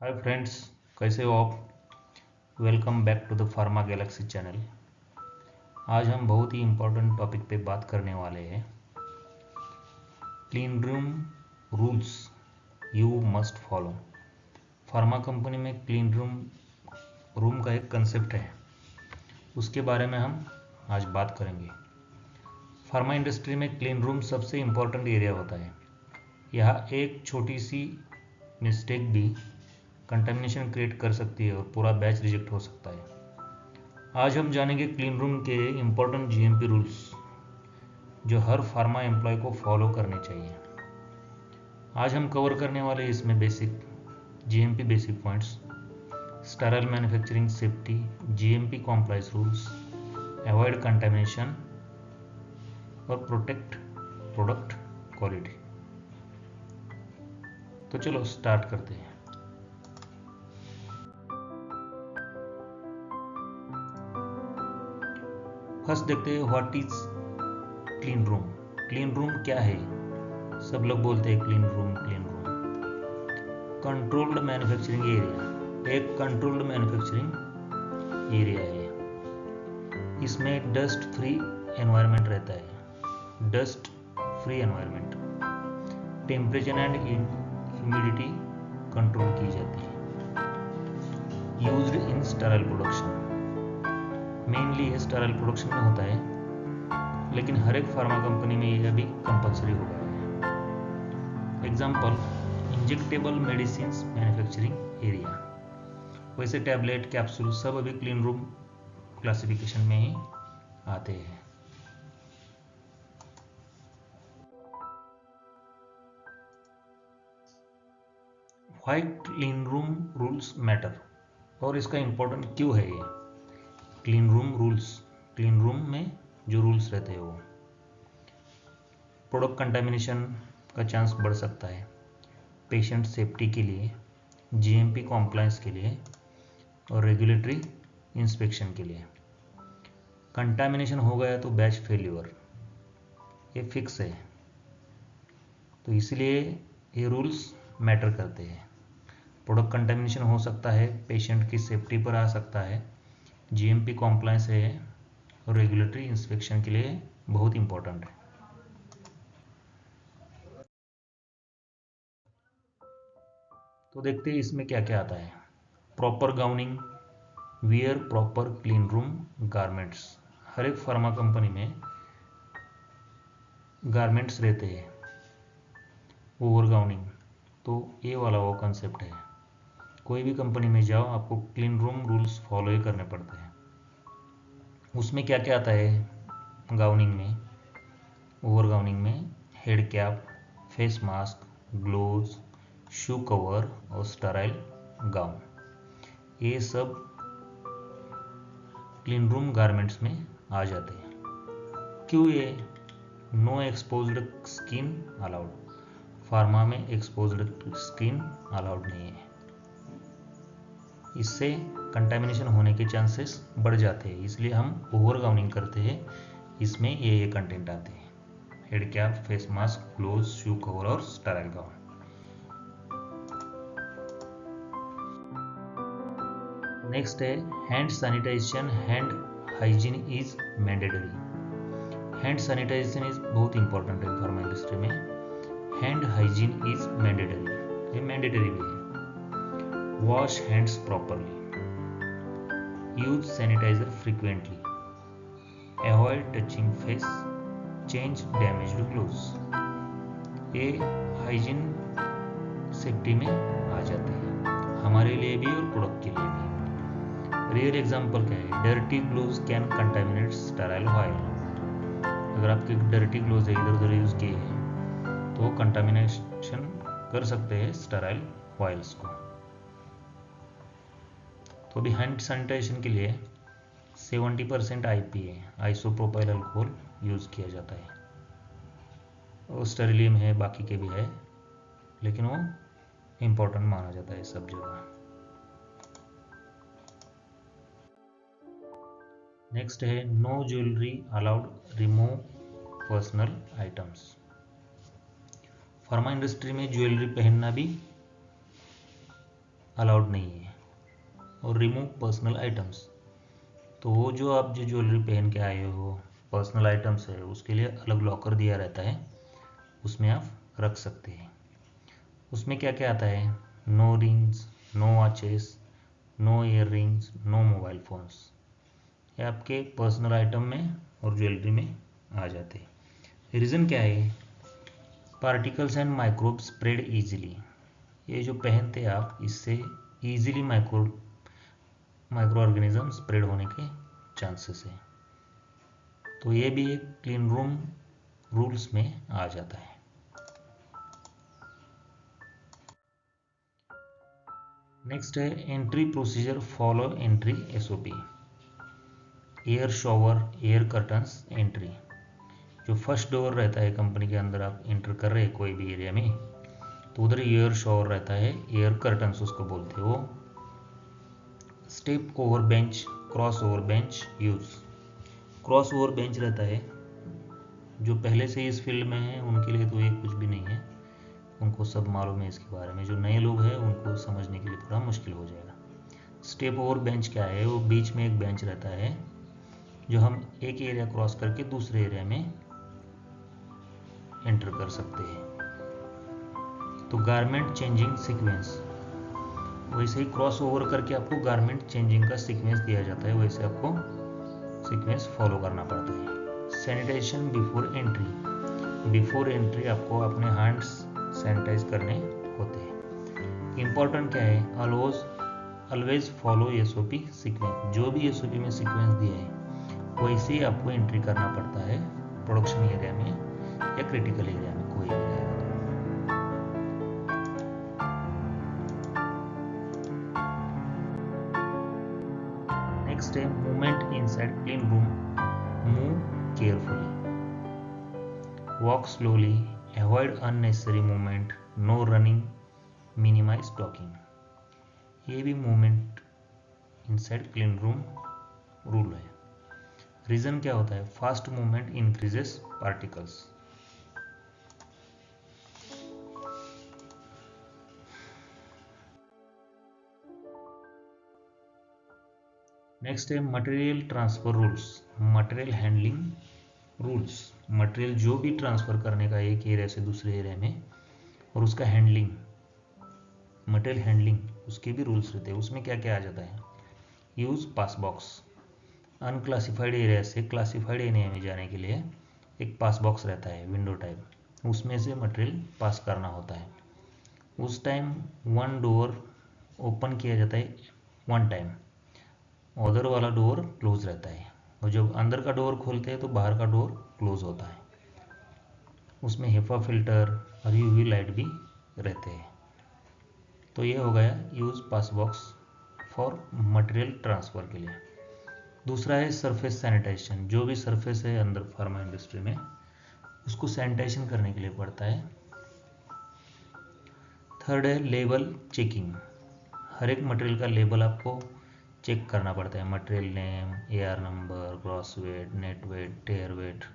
Hi friends, कैसे हो आप। Welcome back to the pharma galaxy channel. आज हम बहुत ही इम्पोर्टेंट टॉपिक पे बात करने वाले हैं। Clean room rules you must follow. Pharma company में क्लीन रूम का एक कंसेप्ट है, उसके बारे में हम आज बात करेंगे। फार्मा इंडस्ट्री में क्लीन रूम सबसे इम्पोर्टेंट एरिया होता है। यहाँ एक छोटी सी मिस्टेक भी कंटेमिनेशन क्रिएट कर सकती है और पूरा बैच रिजेक्ट हो सकता है। आज हम जानेंगे क्लीन रूम के इम्पोर्टेंट जीएमपी रूल्स जो हर फार्मा एम्प्लॉय को फॉलो करने चाहिए। आज हम कवर करने वाले इसमें basic GMP basic points, sterile manufacturing safety, GMP compliance rules, avoid contamination और प्रोटेक्ट प्रोडक्ट क्वालिटी। तो चलो स्टार्ट करते हैं। फर्स्ट देखते हैं what is clean room. Clean room क्या है? सब लोग बोलते हैं clean room controlled manufacturing area. एक कंट्रोल्ड मैन्युफैक्चरिंग एरिया है। इसमें डस्ट फ्री एनवायरनमेंट रहता है। Dust free environment, temperature and humidity control की जाती है। Used in sterile production, mainly ये स्टेराइल प्रोडक्शन में होता है, लेकिन हर एक फार्मा कंपनी में यह भी कंपलसरी हो गया है। Example, injectable medicine manufacturing area. वैसे टैबलेट, कैप्सूल सब अभी क्लीन रूम क्लासिफिकेशन में ही आते हैं। Why clean room rules matter, और इसका इंपॉर्टेंट क्यों है ये clean room rules. Clean room में जो रूल्स रहते हैं वो प्रोडक्ट कंटामिनेशन का चांस बढ़ सकता है, पेशेंट सेफ्टी के लिए, जीएमपी कॉम्प्लायंस के लिए और रेगुलेटरी इंस्पेक्शन के लिए। कंटामिनेशन हो गया तो बैच फेल्यूर ये फिक्स है, तो इसलिए ये रूल्स मैटर करते हैं। प्रोडक्ट कंटामिनेशन हो सकता है, पेशेंट की सेफ्टी पर आ सकता है, जीएमपी कॉम्प्लायंस है और रेगुलेटरी इंस्पेक्शन के लिए बहुत इंपॉर्टेंट है। तो देखते हैं इसमें क्या क्या आता है। Proper gowning, wear proper clean room garments. हर एक फार्मा कंपनी में गारमेंट्स रहते हैं। ओवर गाउनिंग, तो ये वाला वो कंसेप्ट है। कोई भी कंपनी में जाओ, आपको क्लीन रूम रूल्स फॉलो ही करने पड़ते हैं। उसमें क्या क्या आता है गाउनिंग में, ओवर गाउनिंग में? Head cap, face mask, gloves, shoe cover और स्टेराइल गाउन, ये सब क्लीन रूम गारमेंट्स में आ जाते हैं। क्यों ये? No exposed skin allowed. Pharma में एक्सपोज्ड स्किन अलाउड नहीं है, इससे कंटामिनेशन होने के चांसेस बढ़ जाते हैं, इसलिए हम ओवर गाउनिंग करते हैं। इसमें ये कंटेंट आते हैं: head cap, face mask, gloves, shoe cover और स्टेराइल गाउन। नेक्स्ट है hand sanitization, hand hygiene is mandatory. Hand sanitization is बहुत इंपॉर्टेंट है फार्मा इंडस्ट्री में। हैंड हाइजीन इज मैंडेटरी, ये मैंडेटरी भी है। Wash hands properly, use sanitizer frequently, avoid touching face, change damaged gloves. ये hygiene safety में आ जाते हैं, हमारे लिए भी और प्रोडक्ट के लिए भी। रियल एग्जांपल क्या है? Dirty gloves can contaminate sterile oil. अगर आपके डर्टी ग्लोव्स है, इधर उधर यूज किए हैं, तो कंटामिनेशन कर सकते हैं स्टेराइल ऑयल्स को। तो अभी हैंड सैनिटाइजेशन के लिए 70% आईपीए, आइसोप्रोपाइल अल्कोहल यूज किया जाता है। और स्टेरिलियम है, बाकी के भी है, लेकिन वो इम्पोर्टेंट माना जाता है सब जगह। नेक्स्ट है no jewellery allowed, remove personal items. Pharma industry में ज्वेलरी पहनना भी अलाउड नहीं है। और रिमूव पर्सनल आइटम्स, तो वो जो आप जो ज्वेलरी पहन के आए हो, पर्सनल आइटम्स है, उसके लिए अलग लॉकर दिया रहता है, उसमें आप रख सकते हैं। उसमें क्या क्या आता है, no rings, no watches, no earrings, no mobile phones, ये आपके पर्सनल आइटम में और ज्वेलरी में आ जाते हैं। रीज़न क्या है, particles and microbe spread easily, ये जो पहनते आप इससे ईजिली माइक्रो ऑर्गेनिज्म स्प्रेड होने के चांसेस है। तो ये भी एक क्लीन रूम रूल्स में आ जाता है। नेक्स्ट है entry procedure, follow entry SOP. Air shower, air curtains entry, जो फर्स्ट डोर रहता है कंपनी के अंदर, आप एंटर कर रहे हैं कोई भी एरिया में, तो उधर एयर शॉवर रहता है, एयर कर्टन्स उसको बोलते हो। Step over bench, cross over bench use, cross over bench रहता है, जो पहले से इस फील्ड में है उनके लिए तो ये कुछ भी नहीं है, उनको सब मालूम है इसके बारे में। जो नए लोग हैं उनको समझने के लिए थोड़ा मुश्किल हो जाएगा। स्टेप ओवर बेंच क्या है, वो बीच में एक बेंच रहता है जो हम एक एरिया क्रॉस करके दूसरे एरिया में एंटर कर सकते हैं। तो गारमेंट चेंजिंग सीक्वेंस, वैसे ही क्रॉस ओवर करके आपको गारमेंट चेंजिंग का सीक्वेंस दिया जाता है, वैसे आपको सीक्वेंस फॉलो करना पड़ता है। Sanitization before entry, before entry आपको अपने हैंड्स सैनिटाइज करने होते हैं। इंपॉर्टेंट क्या है, ऑलवेज फॉलो एसओपी सीक्वेंस, जो भी एसओपी में सीक्वेंस दिया है वैसे ही आपको एंट्री करना पड़ता है, प्रोडक्शन एरिया में या क्रिटिकल एरिया में कोई भी रहेगा। नेक्स्ट है movement inside clean room, move carefully, walk slowly, avoid unnecessary movement, no running, minimize talking, ये भी movement inside clean room rule है। रीजन क्या होता है, fast movement increases particles. Next है material transfer rules, material handling rules, material जो भी transfer करने का एक एरिया से दूसरे एरिया में, और उसका हैंडलिंग, मटेरियल हैंडलिंग, उसके भी रूल्स रहते हैं। उसमें क्या क्या आ जाता है, यूज पास बॉक्स, अनक्लासिफाइड एरिया से क्लासिफाइड एरिया में जाने के लिए एक पास बॉक्स रहता है, विंडो टाइप, उसमें से मटेरियल पास करना होता है। उस टाइम वन डोर ओपन किया जाता है वन टाइम, उधर वाला डोर क्लोज रहता है, और जब अंदर का डोर खोलते हैं तो बाहर का डोर क्लोज होता है। उसमें हेफा फिल्टर और यूवी लाइट भी रहते हैं। तो ये हो गया use pass box for material transfer के लिए। दूसरा है सरफेस सैनिटाइजेशन, जो भी सरफेस है अंदर फार्मा इंडस्ट्री में उसको सैनिटाइजेशन करने के लिए पड़ता है। थर्ड है लेबल चेकिंग, हर एक मटेरियल का लेबल आपको चेक करना पड़ता है, material name, AR number, gross weight, net weight, tare weight.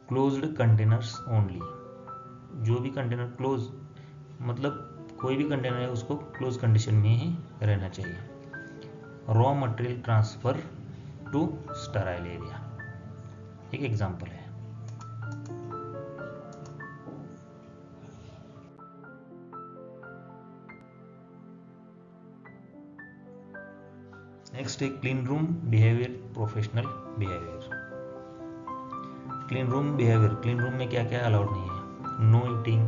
Closed containers only, जो भी कंटेनर क्लोज, मतलब कोई भी कंटेनर है उसको क्लोज कंडीशन में ही रहना चाहिए। Raw material transfer to sterile area, एक एग्जांपल है। नेक्स्ट है clean room behaviour, professional behaviour. Clean room behaviour, clean room में क्या क्या अलाउड नहीं है, no eating,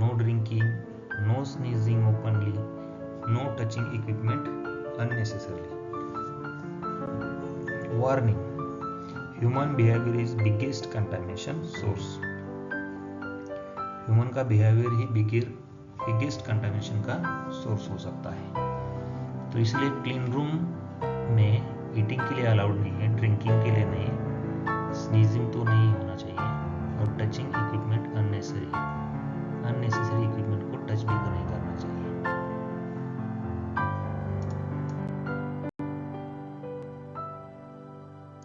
no drinking, no sneezing openly, no touching equipment unnecessarily. Warning, human behaviour is biggest contamination source, human का behaviour ही biggest contamination का source हो सकता है। तो इसलिए क्लीन रूम में ईटिंग के लिए अलाउड नहीं है, ड्रिंकिंग के लिए नहीं, स्नीजिंग तो नहीं होना चाहिए, और टचिंग इक्विपमेंट अननेसेसरी इक्विपमेंट को टच भी नहीं करना चाहिए।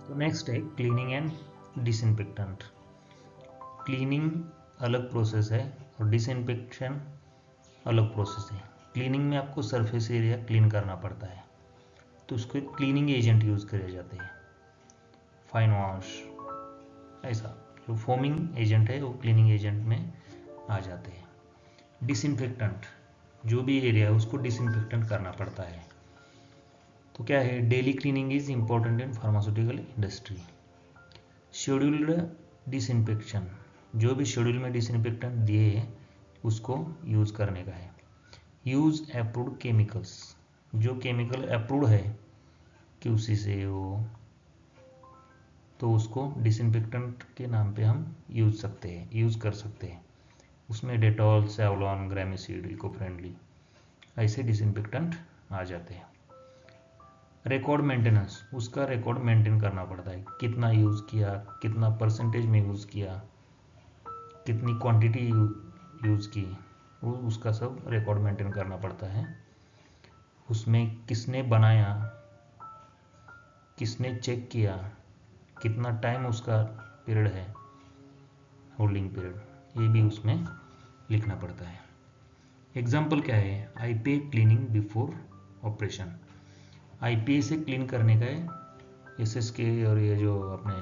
तो नेक्स्ट है क्लीनिंग एंड डिसइंफेक्टेंट। क्लीनिंग अलग प्रोसेस है और डिसइंफेक्शन अलग प्रोसेस है। क्लीनिंग में आपको सरफेस एरिया क्लीन करना पड़ता है, तो उसको क्लीनिंग एजेंट यूज़ करे जाते हैं, फाइन वॉश, ऐसा जो फोमिंग एजेंट है वो क्लीनिंग एजेंट में आ जाते हैं। डिसइंफेक्टेंट, जो भी एरिया है उसको डिसइंफेक्टेंट करना पड़ता है। तो क्या है, daily cleaning is important in pharmaceutical industry. Scheduled disinfection, जो भी शेड्यूल में डिसइंफेक्टेंट दिए हैं उसको यूज़ करने का है। यूज़ अप्रूव्ड केमिकल्स, जो केमिकल अप्रूव्ड है QC से वो, तो उसको डिसइंफेक्टेंट के नाम पे हम यूज़ कर सकते हैं। उसमें डेटॉल, सेवलॉन, ग्रामिसिड, इको फ्रेंडली, ऐसे डिसइंफेक्टेंट आ जाते हैं। रिकॉर्ड मेंटेनेंस, उसका रिकॉर्ड मेंटेन करना पड़ता है, कितना यूज़ किया, कितना परसेंटेज में यूज़ किया, कितनी क्वांटिटी यूज़ की, वो उसका सब रिकॉर्ड मेंटेन करना पड़ता है। उसमें किसने बनाया, किसने चेक किया, कितना टाइम उसका पीरियड है, होल्डिंग पीरियड, ये भी उसमें लिखना पड़ता है। एग्जाम्पल क्या है, IPA cleaning before operation. IPA से क्लीन करने का है, SSK और ये जो अपने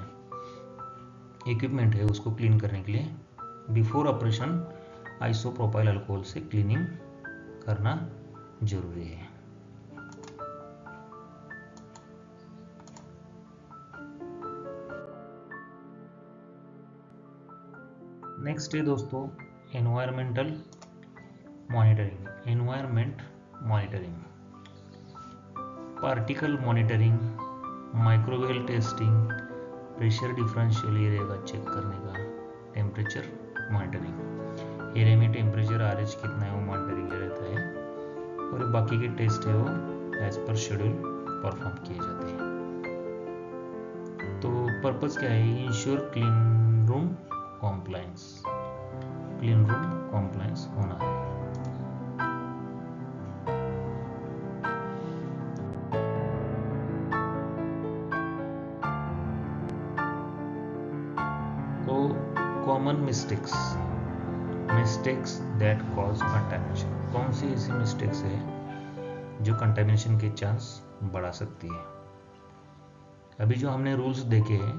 इक्विपमेंट है उसको क्लीन करने के लिए बिफोर ऑपरेशन आइसोप्रोपाइल अल्कोहल से क्लीनिंग करना जरूरी है। नेक्स्ट है दोस्तों environmental monitoring. Environment monitoring, particle monitoring, microwell testing, pressure differential area का चेक करने का, टेम्परेचर मॉनिटरिंग, एरिया में टेम्परेचर RH कितना है वो मॉनिटरिंग रहता है, और बाकी के टेस्ट है वो एज पर शेड्यूल परफॉर्म किए जाते हैं। तो पर्पस क्या है, ensure clean room compliance, clean room compliance होना है। तो common mistakes that cause contamination, कौन सी ऐसी मिस्टेक्स है जो कंटामिनेशन के चांस बढ़ा सकती है। अभी जो हमने रूल्स देखे हैं,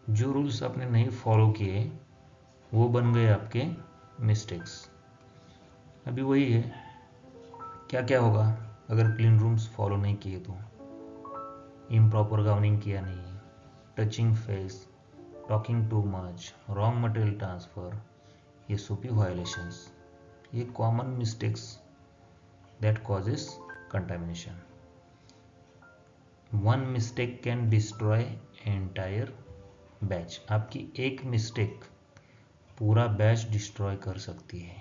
जो रूल्स आपने नहीं फॉलो किए वो बन गए आपके मिस्टेक्स। अभी वही है, क्या क्या होगा अगर क्लीन रूम्स फॉलो नहीं किए तो, इम्प्रॉपर गाउनिंग किया नहीं, touching face, talking too much, wrong material transfer, ये SOP वायलेशंस, ये common mistakes that causes contamination. One mistake can destroy entire batch, आपकी एक मिस्टेक पूरा बैच डिस्ट्रॉय कर सकती है।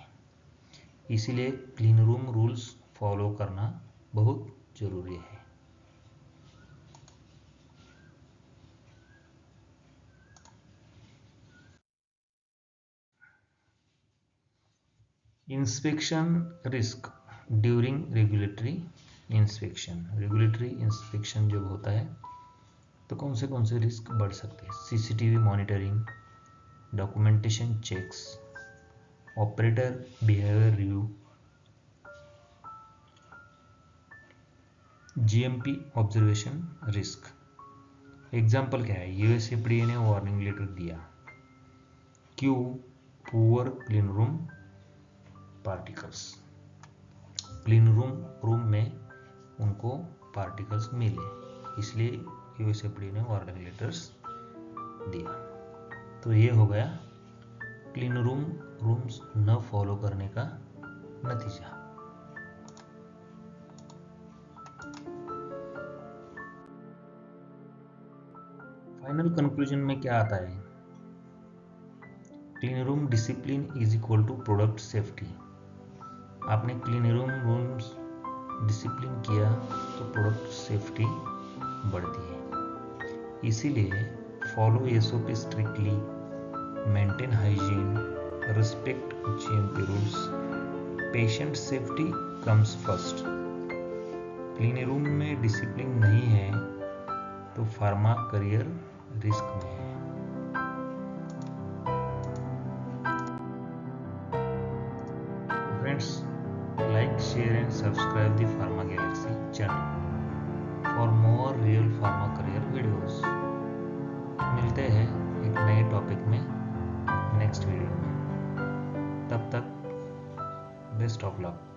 इसीलिए क्लीन रूम रूल्स फॉलो करना बहुत जरूरी है। Inspection risk during regulatory inspection, regulatory inspection जब होता है तो कौन से रिस्क बढ़ सकते हैं, CCTV monitoring, documentation checks, operator behaviour review, GMP observation risk. Example क्या है, US FDA ने वार्निंग लेटर दिया, क्यों, poor clean room particles, clean room में उनको पार्टिकल्स मिले, इसलिए US FDA ने वार्निंग लेटर्स दिया। तो ये हो गया क्लीन रूम्स न फॉलो करने का नतीजा। फाइनल कंक्लूजन में क्या आता है, clean room discipline is equal to product safety. आपने क्लीन रूम्स डिसिप्लिन किया तो प्रोडक्ट सेफ्टी बढ़ती है। इसीलिए follow SOP strictly, maintain hygiene, respect GMP rules, patient safety comes first. Clean room में डिसिप्लिन नहीं है तो फार्मा करियर रिस्क में है। Friends, like, share and subscribe the Pharma Galaxy channel for more real pharma career videos. मिलते हैं एक नए टॉपिक में नेक्स्ट वीडियो में। तब तक बेस्ट ऑफ लक।